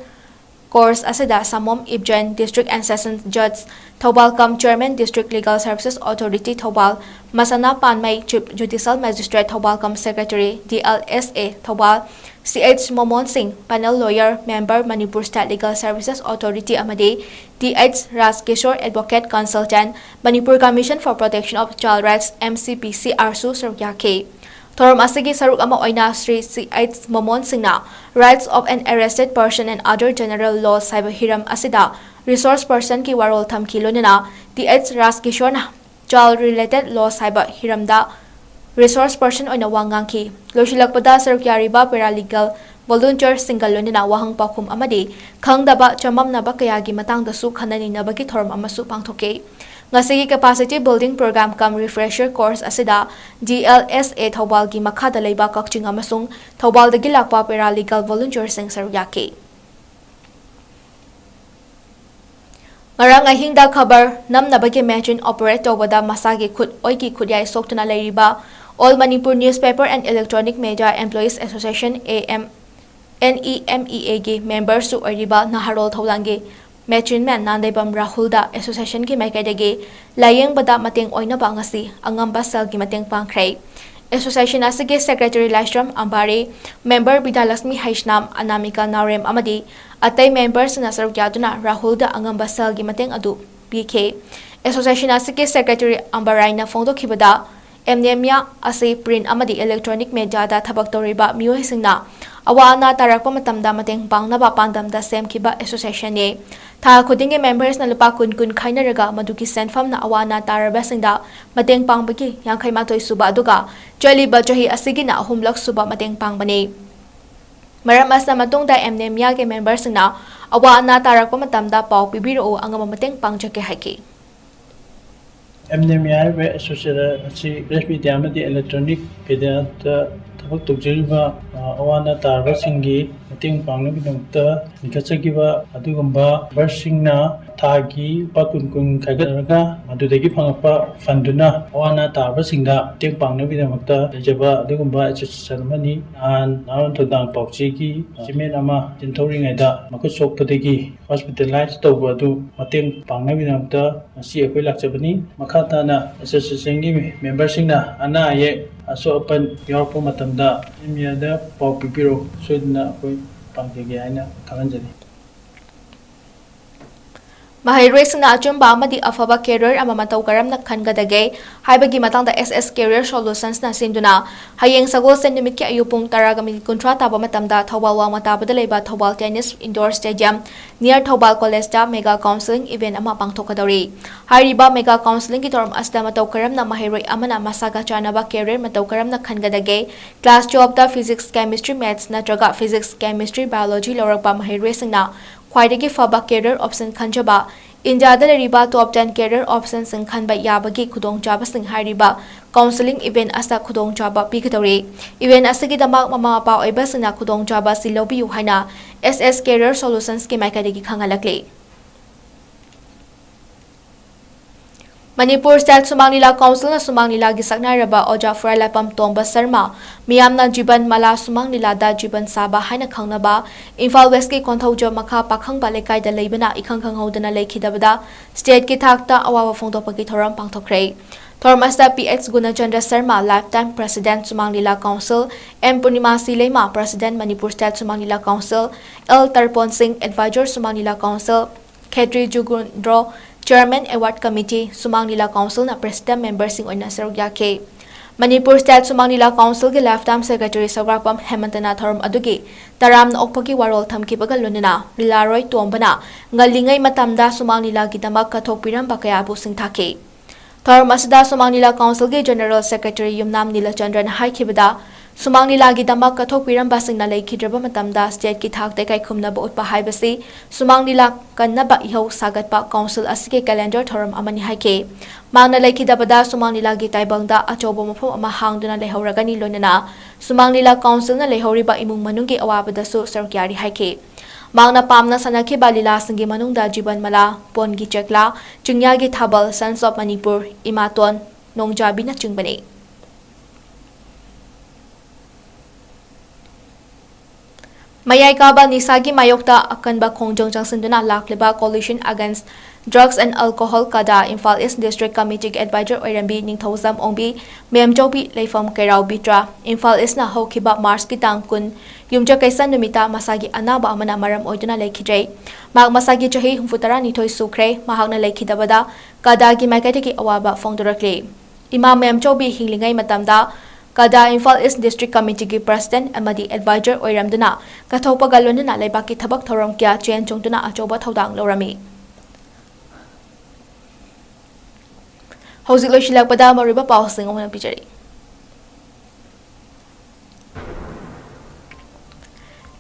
course asida samom ibjan district and sessions judge thobal cum chairman district legal services authority thobal masana panmai chief judicial magistrate thobal cum secretary DLSA thobal 𝐶𝐻 panel lawyer member manipur state legal services authority amadi 𝐻𝐸𝐍𝐶 advocate consultant manipur commission for protection of child rights MCPC arsu sargyake Thorum asigi saruk ama oina Sri 𝐶𝐻 na rights of an arrested person and other general laws saiba hiram asida resource person ki warol tham kilonina 𝐻𝐸𝐍𝐶 na child related laws saiba hiramda resource person oina wangang ki loshilakpada sarukyariba paralegal volunteer single lonina wahang pakhum amadi khangdaba chamamnaba kayagi matangda su khanani nabagi thorum amasu pangthoke ngasigi capacity building program cum refresher course asida DLSA thobal gi makhada leiba kakching amasung thobal dagi lakpa paralegal volunteer sing sarugyake ngarang ahingda khabar namnabagi machine operate tobada masagi khut oigi khudyai soktuna leiriba All Manipur Newspaper and Electronic Media Employees Association NEMEA gi members su oriba naharol tholangi Matrin man Nandebam Rahul da association ki maikaidagi layeng bada mateng oina ba ngasi angamba sel gi mateng pangkhrai association asigi secretary Lashram Ambari member Bidalasmi Haishnam Anamika Narem amadi atai members na sarukjaduna Rahul da angamba sel gi mateng adu BK association asigi secretary Ambarai na phongdo khibada MNEMIA ase print amadi electronic media da thabak toriba mioi singna awana tarakpa matamda mateng pangnaba pandam da semkiba association ne tha khudinge members na lupa kun khainaraga maduki senfam na awana taraba singda mateng pangbaki yankhai matoi suba duga chali ba chahi asigi na humlak suba mateng pangbani maram asna matungda MNEMIA ke members na awana tarakpa matamda pau pibiro angama mateng pangjake haiki MNEMIA association press media amadi electronic media tabak tujriba awana tarba singi mateng pangnabidamta nikhachagiba adugamba barsingna thagi pakun khagaraga madudagi phangapa funduna awana tarba singda mateng pangnabidamta lejaba adugamba association mani naron thodang pauchi gi jimen ama jinthauringaida makut sokpadagi hospitalized tawba adu mateng pangnabidamta asi akoi lakchabani makhatana association gi member singna ana ye ꯑꯁꯣꯛ-ꯑꯄꯟ ꯌꯥꯎꯔꯛꯄ ꯃꯇꯝꯗ ꯃꯤꯗꯤꯌꯥꯗ ꯄꯥꯎ ꯄꯤꯕꯤꯔꯛꯎ ꯁꯣꯏꯗꯅ ꯑꯩꯈꯣꯏ ꯄꯥꯡꯖꯒꯦ ꯍꯥꯏꯅ ꯈꯪꯍꯟꯖꯔꯤ꯫ ꯃꯍꯩꯔꯣꯏꯁꯤꯡꯅ ꯑꯆꯨꯝꯕ ꯑꯃꯗꯤ ꯑꯐꯕ ꯀꯦꯔꯤꯌꯔ ꯑꯃ ꯃꯇꯧ ꯀꯔꯝꯅ ꯈꯟꯒꯗꯒꯦ ꯍꯥꯏꯕꯒꯤ ꯃꯇꯥꯡꯗ SS Career Solutions ꯁꯦꯝꯗꯨꯅ ꯍꯌꯦꯡ ꯁꯒꯣꯜꯁꯦꯟ ꯅꯨꯃꯤꯠꯀꯤ ꯑꯌꯨꯛ ꯄꯨꯡ 10:30 ꯇꯥꯕ ꯃꯇꯝꯗ ꯊꯧꯕꯥꯜ ꯋꯥꯡꯃ ꯇꯥꯕꯗ ꯂꯩꯕ Thoubal tennis indoor stadium near Thoubal ꯀꯣꯂꯦꯖꯇ ꯃꯦꯒꯥ ꯀꯥꯎꯟꯁꯦꯂꯤꯡ ꯏꯚꯦꯟꯠ ꯑꯃ ꯄꯥꯡꯊꯣꯛꯀꯗꯧꯔꯤ꯫ ꯍꯥꯏꯔꯤꯕ ꯃꯦꯒꯥ ꯀꯥꯎꯟꯁꯦꯂꯤꯡꯒꯤ ꯊꯧꯔꯝ ꯑꯁꯤꯗ ꯃꯇꯧ ꯀꯔꯝꯅ ꯃꯍꯩꯔꯣꯏ ꯑꯃꯅ ꯃꯁꯥꯒ ꯆꯥꯟꯅꯕ ꯀꯦꯔꯤꯌꯔ ꯃꯇꯧ ꯀꯔꯝꯅ ꯈꯟꯒꯗꯒꯦ, ꯀ꯭ꯂꯥꯁ 12ꯇ ꯐꯤꯖꯤꯛꯁ, ꯀꯦꯃꯤꯁꯇ꯭ꯔꯤ, ꯃꯦꯊꯁ ꯅꯠꯇ꯭ꯔꯒ ꯐꯤꯖꯤꯛꯁ, ꯀꯦꯃꯤꯁꯇ꯭ꯔꯤ, ꯕꯥꯏꯑꯣꯂꯣꯖꯤ ꯂꯧꯔꯛꯄ ꯃꯍꯩꯔꯣꯏꯁꯤꯡꯅ ꯈ꯭ꯋꯥꯏꯗꯒꯤ ꯐꯕ ꯀꯦꯔꯤꯌꯔ ꯑꯣꯞꯁꯟ ꯈꯟꯖꯕ, ꯏꯟꯗꯤꯌꯥꯗ ꯂꯩꯔꯤꯕ ꯇꯣꯞ 10 ꯀꯦꯔꯤꯌꯔ ꯑꯣꯞꯁꯟꯁꯤꯡ ꯈꯟꯕ ꯌꯥꯕꯒꯤ ꯈꯨꯗꯣꯡꯆꯥꯕꯁꯤꯡ ꯍꯥꯏꯔꯤꯕ ꯀꯥꯎꯟꯁꯦꯂꯤꯡ ꯏꯚꯦꯟꯠ ꯑꯁꯤꯗ ꯈꯨꯗꯣꯡꯆꯥꯕ ꯄꯤꯒꯗꯧꯔꯤ꯫ ꯏꯚꯦꯟꯠ ꯑꯁꯤꯒꯤꯗꯃꯛ ꯃꯃꯥ-ꯃꯄꯥ ꯑꯣꯏꯕꯁꯤꯡꯅ ꯈꯨꯗꯣꯡꯆꯥꯕ ꯑꯁꯤ ꯂꯧꯕꯤꯌꯨ ꯍꯥꯏꯅ SS Career Solutionsꯀꯤ ꯃꯥꯏꯀꯩꯗꯒꯤ ꯈꯪꯍꯜꯂꯛꯂꯤ꯫ ꯃꯅꯤꯄꯨꯔ ꯁ꯭ꯇꯦꯠ ꯁꯨꯃꯥꯡ ꯂꯤꯂꯥ ꯀꯥꯎꯟꯁꯤꯜꯅ ꯁꯨꯃꯥꯡ ꯂꯤꯂꯥꯒꯤ ꯁꯛꯅꯥꯏꯔꯕ ꯑꯣꯖꯥ ꯐꯨꯔꯥꯏꯂꯥꯏꯄꯝ ꯇꯣꯝꯕ ꯁꯔꯃ, ꯃꯤꯌꯥꯝꯅ ꯖꯤꯕꯟ ꯃꯥꯂꯥ ꯁꯨꯃꯥꯡ ꯂꯤꯂꯥꯗ ꯖꯤꯕꯟ ꯁꯥꯕ ꯍꯥꯏꯅ ꯈꯪꯅꯕ ꯏꯝꯐꯥꯜ ꯋꯦꯁꯀꯤ ꯀꯣꯟꯊꯧꯖꯝ ꯃꯈꯥ ꯄꯥꯈꯪꯕ ꯂꯩꯀꯥꯏꯗ ꯂꯩꯕꯅ ꯏꯈꯪ ꯈꯪꯍꯧꯗꯅ ꯂꯩꯈꯤꯗꯕꯗ ꯁ꯭ꯇꯦꯠꯀꯤ ꯊꯥꯛꯇ ꯑꯋꯥꯕ ꯐꯣꯡꯗꯣꯛꯄꯒꯤ ꯊꯧꯔꯝ ꯄꯥꯡꯊꯣꯛꯈ꯭ꯔꯦ꯫ ꯊꯧꯔꯝ ꯑꯁꯤꯗ PH Gunachandra Sharma, lifetime president Sumang Lila council, M Purnimashi Leima, president Manipur state Sumang Lila council, L Tarpon Singh, adviser Sumang Lila council, Khetri Jugundro, chairman award committee, Sumang Lila ꯀꯥꯎꯟꯁꯤꯜꯅ president ꯃꯦꯝꯕꯔꯁꯤꯡ ꯑꯣꯏꯅ ꯁꯔꯨꯛ ꯌꯥꯈꯤ꯫ ꯃꯅꯤꯄꯨꯔ ꯁ꯭ꯇꯦꯠ ꯁꯨꯃꯥꯡ ꯂꯤꯂꯥ ꯀꯥꯎꯟꯁꯤꯜꯒꯤ ꯂꯥꯏꯐꯇꯥꯏꯝ ꯁꯦꯀ꯭ꯔꯦꯇꯔꯤ ꯁꯧꯒ꯭ꯔꯥꯛꯄꯝ ꯍꯦꯃꯟꯇꯅ ꯊꯧꯔꯝ ꯑꯗꯨꯒꯤ ꯇꯔꯥꯝꯅ ꯑꯣꯛꯄꯒꯤ ꯋꯥꯔꯣꯜ ꯊꯝꯈꯤꯕꯒ ꯂꯣꯏꯅꯅ ꯂꯤꯂꯥꯔꯣꯏ ꯇꯣꯝꯕꯅ ꯉꯜꯂꯤꯉꯩ ꯃꯇꯝꯗ ꯁꯨꯃꯥꯡ ꯂꯤꯂꯥꯒꯤꯗꯃꯛ ꯀꯠꯊꯣꯛꯄꯤꯔꯝꯕ ꯀꯌꯥꯕꯨ ꯁꯤꯡꯊꯥꯈꯤ꯫ ꯊꯧꯔꯝ ꯑꯁꯤꯗ ꯁꯨꯃꯥꯡ ꯂꯤꯂꯥ ꯀꯥꯎꯟꯁꯤꯜꯒꯤ ꯖꯦꯅꯔꯦꯜ ꯁꯦꯀ꯭ꯔꯦꯇꯔꯤ ꯌꯨꯝꯅꯥꯝ ꯅꯤꯂꯆꯟꯗ꯭ꯔꯅ ꯍꯥꯏꯈꯤꯕꯗ ꯁꯨꯃꯥꯡ ꯂꯤꯂꯥꯒꯤꯗꯃꯛ ꯀꯠꯊꯣꯛꯄꯤꯔꯝꯕꯁꯤꯡꯅ ꯂꯩꯈꯤꯗ꯭ꯔꯕ ꯃꯇꯝꯗ ꯁ꯭ꯇꯦꯠꯀꯤ ꯊꯥꯛꯇ ꯏꯀꯥꯏꯈꯨꯝꯅꯕ ꯎꯠꯄ ꯍꯥꯏꯕꯁꯤ ꯁꯨꯃꯥꯡ ꯂꯤꯂꯥ ꯀꯟꯅꯕ ꯏꯍꯧ ꯁꯥꯒꯠꯄ ꯀꯥꯎꯟꯁꯤꯜ ꯑꯁꯤꯒꯤ ꯀꯦꯂꯦꯟꯗꯔ ꯊꯧꯔꯝ ꯑꯃꯅꯤ ꯍꯥꯏꯈꯤ꯫ ꯃꯥꯡꯅ ꯂꯩꯈꯤꯗꯕꯗ ꯁꯨꯃꯥꯡ ꯂꯤꯂꯥꯒꯤ ꯇꯥꯏꯕꯪꯗ ꯑꯆꯧꯕ ꯃꯐꯝ ꯑꯃ ꯍꯥꯡꯗꯨꯅ ꯂꯩꯍꯧꯔꯒꯅꯤ, ꯂꯣꯏꯅꯅ ꯁꯨꯃꯥꯡ ꯂꯤꯂꯥ ꯀꯥꯎꯟꯁꯤꯜꯅ ꯂꯩꯍꯧꯔꯤꯕ ꯏꯃꯨꯡ ꯃꯅꯨꯡꯒꯤ ꯑꯋꯥꯕꯗꯁꯨ ꯁꯔꯨꯛ ꯌꯥꯔꯤ ꯍꯥꯏꯈꯤ꯫ ꯃꯥꯡꯅ ꯄꯥꯝꯅ ꯁꯥꯟꯅꯈꯤꯕ ꯂꯤꯂꯥꯁꯤꯡꯒꯤ ꯃꯅꯨꯡꯗ ꯖꯤꯕꯟ ꯃꯥꯂꯥ, ꯄꯣꯟꯒꯤ ꯆꯦꯛꯂꯥ, ꯆꯤꯡꯌꯥꯒꯤ ꯊꯥꯕꯜ, ꯁꯟꯁ ꯑꯣꯐ ꯃꯅꯤꯄꯨꯔ, ꯏꯃꯥꯇꯣꯟ, ꯅꯣꯡꯖꯥꯕꯤꯅꯆꯤꯡꯕꯅꯤ꯫ ꯃꯌꯥꯏ ꯀꯥꯕ ꯅꯤꯁꯥꯒꯤ ꯃꯥꯌꯣꯛꯇ ꯑꯀꯟꯕ ꯈꯣꯡꯖꯪ ꯆꯪꯁꯤꯟꯗꯨꯅ ꯂꯥꯛꯂꯤꯕ coalition against drugs and alcohol ꯀꯗꯥ ꯏꯝꯐꯥꯜ ꯏꯁ ꯗꯤꯁꯇ꯭ꯔꯤꯛ ꯀꯃꯤꯇꯤꯒꯤ ꯑꯦꯗꯚꯥꯏꯖꯔ ꯑꯣꯏꯔꯝꯕꯤ ꯅꯤꯡꯊꯧꯖꯝ ꯑꯣꯡꯕꯤ ꯃꯦꯝꯆꯧꯕꯤ ꯂꯩꯐꯝ ꯀꯩꯔꯥꯎ ꯕꯤꯇ꯭ꯔꯥ, ꯏꯝꯐꯥꯜ ꯏꯁꯅ ꯍꯧꯈꯤꯕ ꯃꯥꯔꯆꯀꯤ ꯇꯥꯡ 10 ꯌꯨꯝꯖꯀꯩꯁ ꯅꯨꯃꯤꯠꯇ ꯃꯁꯥꯒꯤ ꯑꯅꯥꯕ ꯑꯃꯅ ꯃꯔꯝ ꯑꯣꯏꯗꯨꯅ ꯂꯩꯈꯤꯗ꯭ꯔꯦ꯫ ꯃꯍꯥꯛ ꯃꯁꯥꯒꯤ ꯆꯍꯤ 62 ꯁꯨꯈ꯭ꯔꯦ꯫ ꯃꯍꯥꯛꯅ ꯂꯩꯈꯤꯗꯕꯗ ꯀꯗꯥꯒꯤ ꯃꯥꯏꯀꯩꯗꯒꯤ ꯑꯋꯥꯕ ꯐꯣꯡꯗꯣꯔꯛꯂꯤ꯫ ꯏꯃꯥ ꯃꯦꯝꯆꯧꯕꯤ ꯍꯤꯡꯂꯤꯉꯩ ꯃꯇꯝꯗ ꯀꯗꯥ ꯏꯝꯐꯥꯜ ꯏꯁ ꯗꯤꯁꯇ꯭ꯔꯤꯛ ꯀꯃꯤꯇꯤꯒꯤ ꯄ꯭ꯔꯁꯤꯗꯦꯟꯠ ꯑꯃꯗꯤ ꯑꯦꯗꯚꯥꯏꯖꯔ ꯑꯣꯏꯔꯝꯗꯨꯅ ꯀꯠꯊꯣꯛꯄꯒ ꯂꯣꯏꯅꯅ ꯂꯩꯕꯥꯛꯀꯤ ꯊꯕꯛ ꯊꯧꯔꯝ ꯀꯌꯥ ꯆꯦꯟ ꯆꯣꯡꯗꯨꯅ ꯑꯆꯧꯕ ꯊꯧꯗꯥꯡ ꯂꯧꯔꯝꯃꯤ꯫ ꯍꯧꯖꯤꯛ ꯂꯣꯏꯁꯤꯜꯂꯛꯄꯗ ꯃꯔꯨꯑꯣꯏꯕ ꯄꯥꯎꯁꯤꯡ ꯑꯃꯨꯛ ꯄꯤꯖꯔꯤ꯫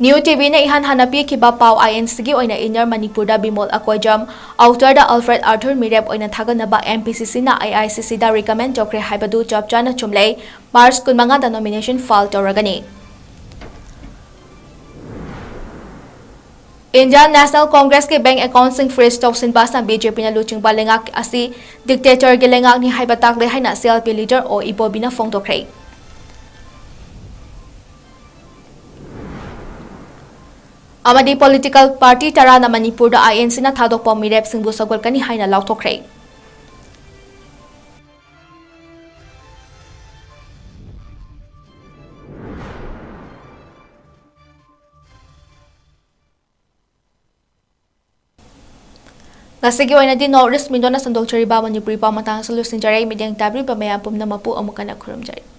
newtv ꯏꯍꯥꯟ ꯍꯥꯟꯅ ꯄꯤꯈꯤꯕ ꯄꯥꯎ INCꯒꯤ ꯑꯣꯏꯅ ꯏꯟꯅꯔ ꯃꯅꯤꯄꯨꯔꯗ ꯕꯤꯃꯣꯜ ꯑꯀꯣꯏꯖꯝ, ꯑꯥꯎꯇꯔꯗ ꯑꯜꯐ꯭ꯔꯦꯗ ꯑꯥꯔꯊꯔ ꯃꯤꯔꯦꯞ ꯑꯣꯏꯅ ꯊꯥꯒꯠꯅꯕ MPCCꯅ IICCꯗ ꯔꯤꯀꯃꯦꯟ ꯇꯧꯈ꯭ꯔꯦ ꯍꯥꯏꯕꯗꯨ ꯆꯞ ꯆꯥꯅ ꯆꯨꯝꯂꯦ꯫ ꯃꯥꯔꯆ 15ꯗ ꯅꯣꯃꯤꯅꯦꯁꯟ ꯐꯥꯏꯜ ꯇꯧꯔꯒꯅꯤ꯫ ꯏꯟꯗꯤꯌꯟ ꯅꯦꯁꯅꯦꯜ ꯀꯣꯡꯒ꯭ꯔꯦꯁꯀꯤ ꯕꯦꯡꯛ ꯑꯦꯀꯥꯎꯟꯠꯁꯤꯡ ꯐ꯭रीꯖ ꯇꯧꯁꯤꯟꯕ ꯑꯁꯤꯅ BJPꯅ ꯂꯨꯆꯤꯡꯕ ꯂꯩꯉꯥꯛ ꯑꯁꯤ ꯗꯤꯛꯇꯦꯇꯔꯒꯤ ꯂꯩꯉꯥꯛꯅꯤ ꯍꯥꯏꯕ ꯇꯥꯛꯂꯦ ꯍꯥꯏꯅ CLP ꯂꯤꯗꯔ ꯑꯣ ꯏꯕꯣꯕꯤꯅ ꯐꯣꯡꯗꯣꯛꯈ꯭ꯔꯦ꯫ ꯑꯃꯗꯤ ꯄꯣꯂꯤꯇꯤꯀꯦꯜ ꯄꯥꯔꯇꯤ 10ꯅ ꯃꯅꯤꯄꯨꯔꯗ INCꯅ ꯊꯥꯗꯣꯛꯄ ꯃꯤꯔꯦꯞꯁꯤꯡꯕꯨ ꯁꯧꯒꯠꯀꯅꯤ ꯍꯥꯏꯅ ꯂꯥꯎꯊꯣꯛꯈ꯭ꯔꯦ꯫ ꯉꯁꯤꯒꯤ ꯑꯣꯏꯅꯗꯤ ꯅꯣꯔꯠ ꯏꯁ ꯃꯤꯗꯣꯅ ꯁꯟꯗꯣꯛꯆꯔꯤꯕ ꯃꯅꯤꯄꯨꯔꯤ ꯄꯥꯎ ꯃꯇꯥꯡ ꯑꯁꯤ ꯂꯣꯏꯁꯤꯟꯖꯔꯦ꯫ ꯃꯤꯠꯌꯦꯡ ꯇꯥꯕꯤꯔꯤꯕ ꯃꯌꯥꯝ ꯄꯨꯝꯅꯃꯛꯄꯨ ꯑꯃꯨꯛ ꯍꯟꯅ ꯈꯨꯔꯨꯝꯖꯔꯤ꯫